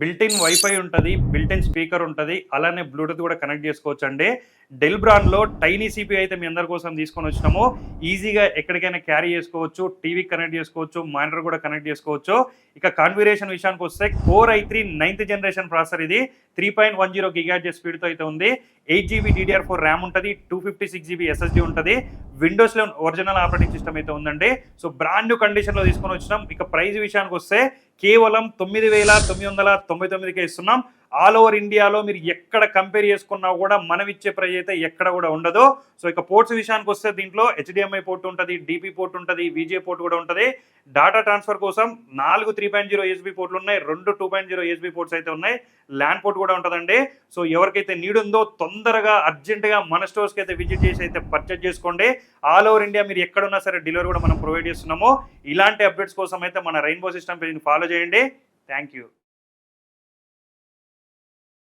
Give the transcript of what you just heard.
Built in wifi ఉంటుంది, built in speaker ఉంటుంది, అలానే బ్లూటూత్ కూడా కనెక్ట్ చేసుకోవచ్చు అండి. డెల్ బ్రాండ్లో టైనీ సిపి అయితే మీ అందరి కోసం తీసుకొని వచ్చినాము. ఈజీగా ఎక్కడికైనా క్యారీ చేసుకోవచ్చు, టీవీ కనెక్ట్ చేసుకోవచ్చు, మానిటర్ కూడా కనెక్ట్ చేసుకోవచ్చు. ఇక కాన్ఫిగరేషన్ విషయానికి వస్తే core i3 9th generation processor, ఇది 3.10 GHz స్పీడ్తో అయితే ఉంది. 8GB DDR4 ర్యామ్ ఉంటుంది, 256GB SSD ఉంటుంది. విండోస్ 11 ఒరిజినల్ ఆపరేటింగ్ సిస్టమ్ అయితే ఉందండి. సో బ్రాండ్ న్యూ కండిషన్లో తీసుకొని వచ్చినాం. ఇక ప్రైస్ విషయానికి వస్తే కేవలం 9,999కే ఇస్తున్నాం. ఆల్ ఓవర్ ఇండియాలో మీరు ఎక్కడ కంపేర్ చేసుకున్నా కూడా మనం ఇచ్చే ప్రైస్ అయితే ఎక్కడ కూడా ఉండదు. సో ఇక పోర్ట్స్ విషయానికి వస్తే దీంట్లో HDMI పోర్ట్ ఉంటుంది, DP పోర్ట్ ఉంటుంది, VGA పోర్ట్ కూడా ఉంటుంది. డాటా ట్రాన్స్ఫర్ కోసం 4 3.0 USB పోర్ట్లు ఉన్నాయి, 2 2.0 USB పోర్ట్స్ అయితే ఉన్నాయి, ల్యాన్ పోర్ట్ కూడా ఉంటుందండి. సో ఎవరికైతే నీడ్ ఉందో తొందరగా అర్జెంటుగా మన స్టోర్స్కి అయితే విజిట్ చేసి అయితే పర్చేజ్ చేసుకోండి. ఆల్ ఓవర్ ఇండియా మీరు ఎక్కడున్నా సరే డెలివరీ కూడా మనం ప్రొవైడ్ చేస్తున్నాము. ఇలాంటి అప్డేట్స్ కోసం అయితే మన రెయిన్బో సిస్టమ్ పేజ్ని ఫాలో చేయండి. Thank you.